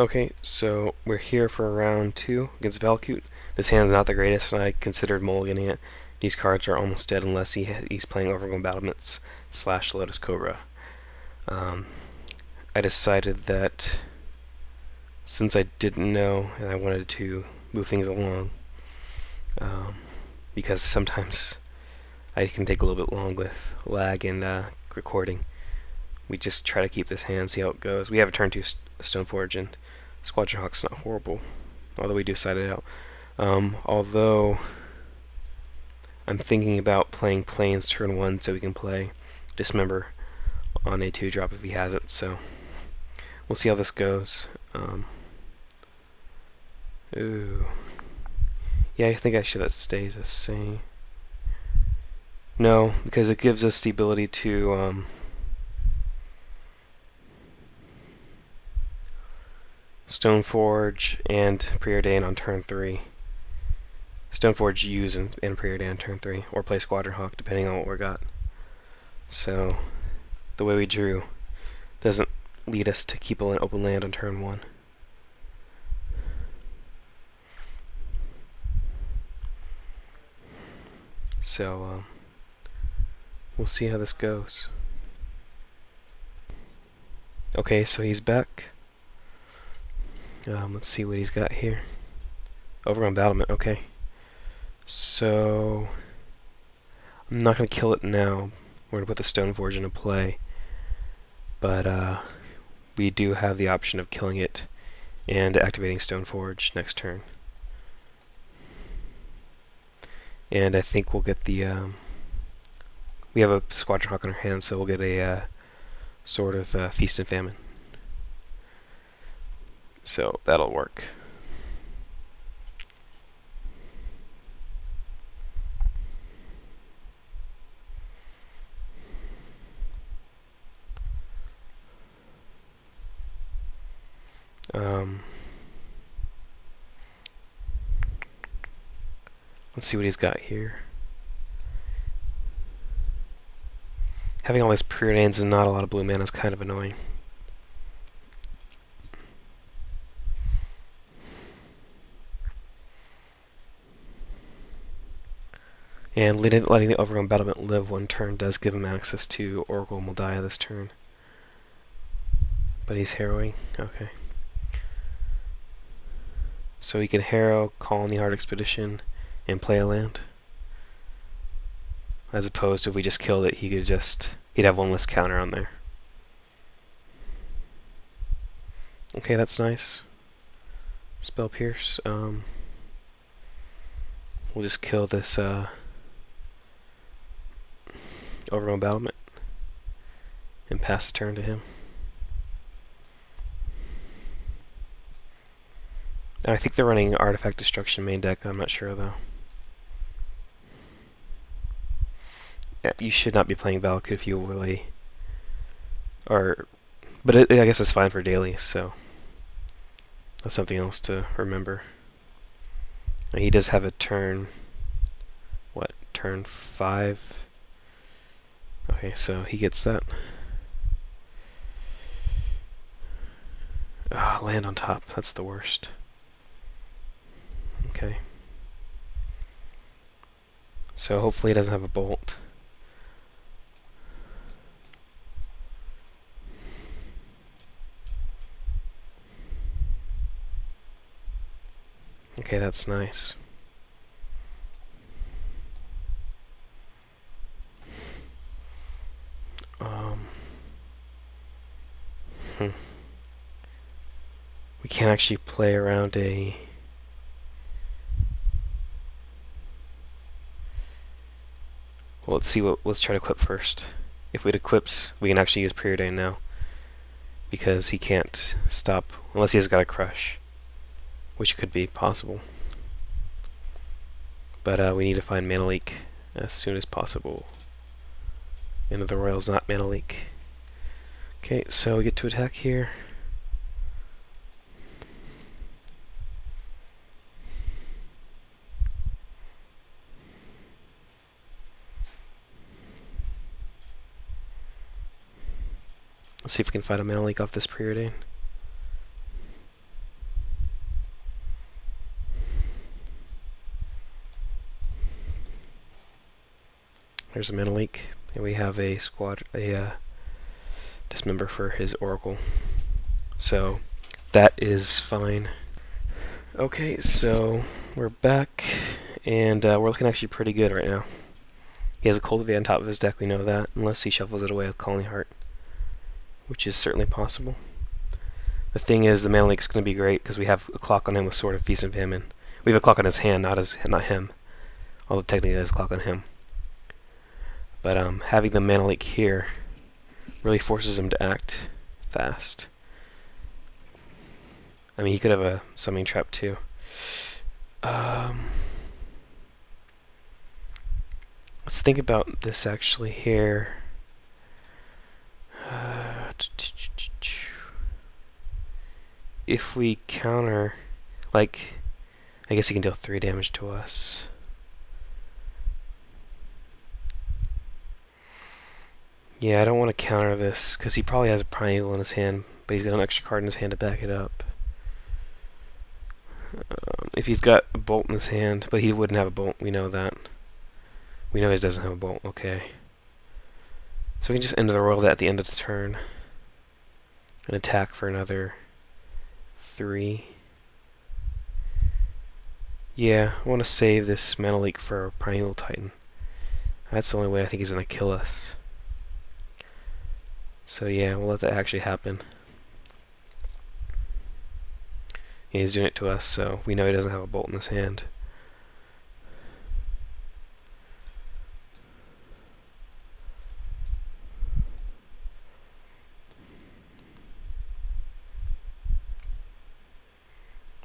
Okay, so we're here for round 2 against Valkut. This hand's not the greatest, and I considered mulliganing it. These cards are almost dead unless he's playing Overgrown Battlements / Lotus Cobra. I decided that since I didn't know and I wanted to move things along, because sometimes I can take a little bit long with lag and recording, we just try to keep this hand, see how it goes. We have a turn 2 Stoneforge, and Squadron Hawk's not horrible, although we do side it out. Although I'm thinking about playing Plains turn 1 so we can play Dismember on a 2-drop if he has it, so we'll see how this goes. Ooh. Yeah, I think actually that stays the same. No, because it gives us the ability to Stoneforge and Preordain on turn 3. Stoneforge use and Preordain on turn 3, or play Squadron Hawk depending on what we got. So the way we drew doesn't lead us to keep an open land on turn 1. So we'll see how this goes. Okay, so he's back. Let's see what he's got here. Overgrown Battlement, okay. So I'm not going to kill it now. We're going to put the Stoneforge into play. But we do have the option of killing it and activating Stoneforge next turn. And I think we'll get the we have a Squadron Hawk in our hand, so we'll get a sort of Feast and Famine. So that'll work. Let's see what he's got here. Having all these preordains and not a lot of blue mana is kind of annoying. And letting the Overgrown Battlement live 1 turn does give him access to Oracle Moldiah this turn. But he's harrowing. Okay. So he can harrow, Colony Heart Expedition, and play a land. As opposed to if we just killed it, he'd have 1 less counter on there. Okay, that's nice. Spell Pierce. We'll just kill this Overgrown Battlement and pass the turn to him. I think they're running Artifact Destruction main deck, I'm not sure though. Yeah, you should not be playing Valakut if you really are, but I guess it's fine for daily, so that's something else to remember. He does have a turn, what, turn 5? Okay, so he gets that. Ah, land on top, that's the worst. Okay. So hopefully he doesn't have a bolt. Okay, that's nice. We can't actually play around a... Well, let's try to equip first. If it equips, we can actually use Preordain now. Because he can't stop, unless he has got a crush. Which could be possible. But we need to find Mana Leak as soon as possible. End of the Royal's not Mana Leak. Okay, so we get to attack here. Let's see if we can find a Mana Leak off this Preordain. There's a mana leak, and we have a dismember for his Oracle. So that is fine. Okay, so we're back, and we're looking actually pretty good right now. He has a Cultivate on top of his deck, we know that, unless he shuffles it away with Calling Heart, which is certainly possible. The thing is, the mana leak's going to be great because we have a clock on him with Sword of Feast and Famine. We have a clock on his hand, not him. Although technically there's a clock on him. But having the mana leak here really forces him to act fast. I mean, he could have a summoning trap too. Let's think about this actually here. If we counter, like, I guess he can deal 3 damage to us. Yeah, I don't want to counter this, because he probably has a Primeval in his hand, but he's got an extra card in his hand to back it up. If he's got a Bolt in his hand, but he wouldn't have a Bolt, we know that. We know he doesn't have a Bolt, okay. So we can just end the roll at the end of the turn. And attack for another 3. Yeah, I want to save this mana leak for Primeval Titan. That's the only way I think he's going to kill us. So yeah, we'll let that actually happen. Yeah, he's doing it to us, so we know he doesn't have a Bolt in his hand.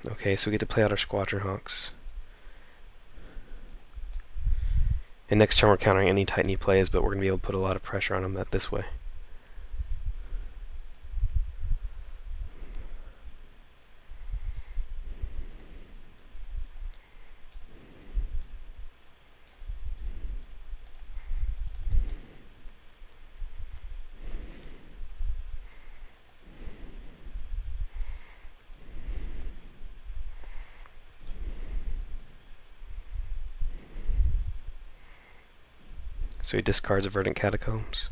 Okay, so we get to play out our Squadron Hawks. And next turn we're countering any Titan he plays, but we're going to be able to put a lot of pressure on him this way. So he discards a Verdant Catacombs.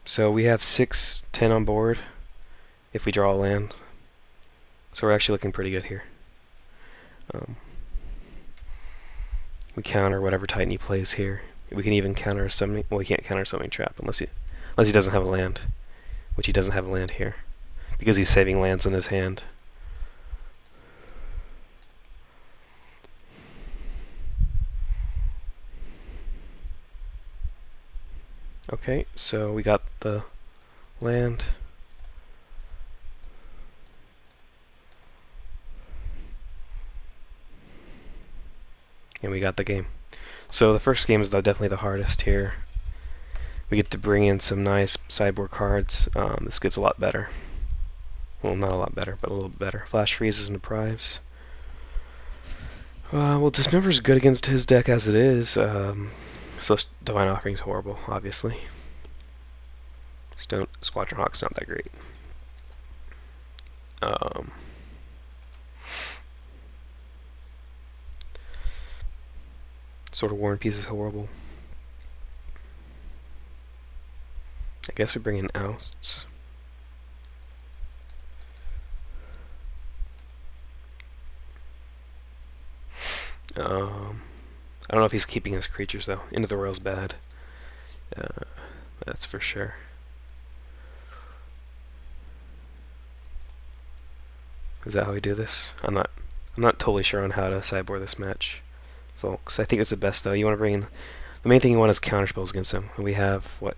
So we have 6/10 on board if we draw a land. So we're actually looking pretty good here. We counter whatever Titan he plays here. We can even counter a summoning. Well, we can't counter a summoning trap unless he doesn't have a land, which he doesn't have a land here, because he's saving lands in his hand. Okay, so we got the land. And we got the game. So the first game is definitely the hardest here. We get to bring in some nice sideboard cards. This gets a lot better. Well, not a lot better, but a little bit better. Flash Freezes and Deprives. Well, Dismember's good against his deck as it is. So Divine Offering's horrible, obviously. Squadron Hawk's not that great. Sword of War and Peace is horrible. I guess we bring in Ousts. I don't know if he's keeping his creatures though. Into the Roil's bad. That's for sure. Is that how we do this? I'm not totally sure on how to sideboard this match, folks. I think it's the best though. You want to bring in, the main thing you want is counterspells against him. And we have what?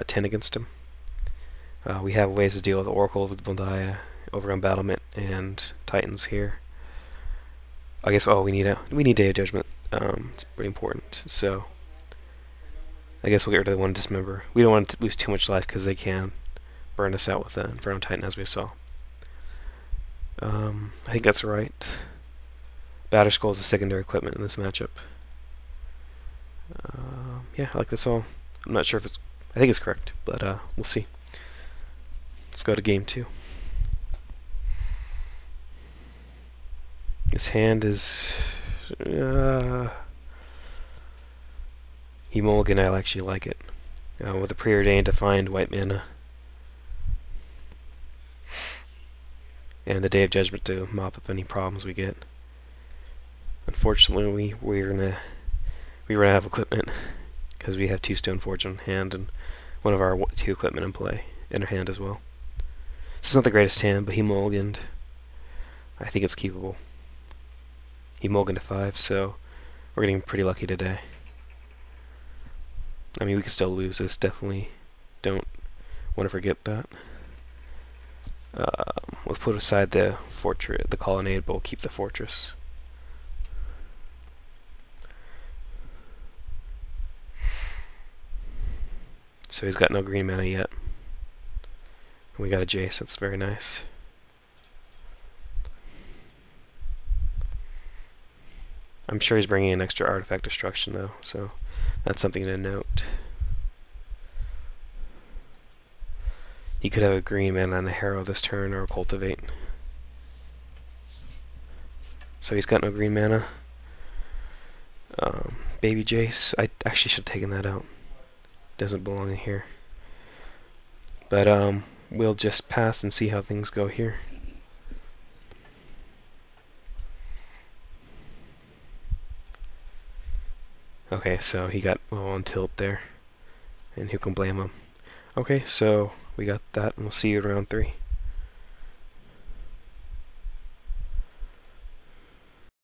10 against him. We have ways to deal with Oracle, with Bondia, Overground Battlement, and Titans here. I guess we need Day of Judgment. It's pretty important. So I guess we'll get rid of the one Dismember. We don't want to lose too much life because they can burn us out with the Inferno Titan, as we saw. I think that's right. Batterskull is a secondary equipment in this matchup. Yeah, I like this all. I'm not sure if it's. I think it's correct, but we'll see. Let's go to game 2. His hand is... he mulligan, I actually like it. With a preordained defined white mana. And the Day of Judgment to mop up any problems we get. Unfortunately, we're gonna have equipment because we have 2 Stoneforge on hand and one of our 2 equipment in our hand as well. This is not the greatest hand, but he mulliganed. I think it's keepable. He mulliganed to 5, so we're getting pretty lucky today. I mean, we can still lose this. Definitely don't want to forget that. Let's put aside the fortress, the colonnade, but we'll keep the fortress. So he's got no green mana yet. We got a Jace, that's very nice. I'm sure he's bringing in extra artifact destruction though, so that's something to note. He could have a green mana and a Harrow this turn, or a Cultivate. So he's got no green mana. Baby Jace, I actually should have taken that out. Doesn't belong in here. But we'll just pass and see how things go here. Okay, so he got on tilt there, and who can blame him? Okay, so we got that, and we'll see you in round 3.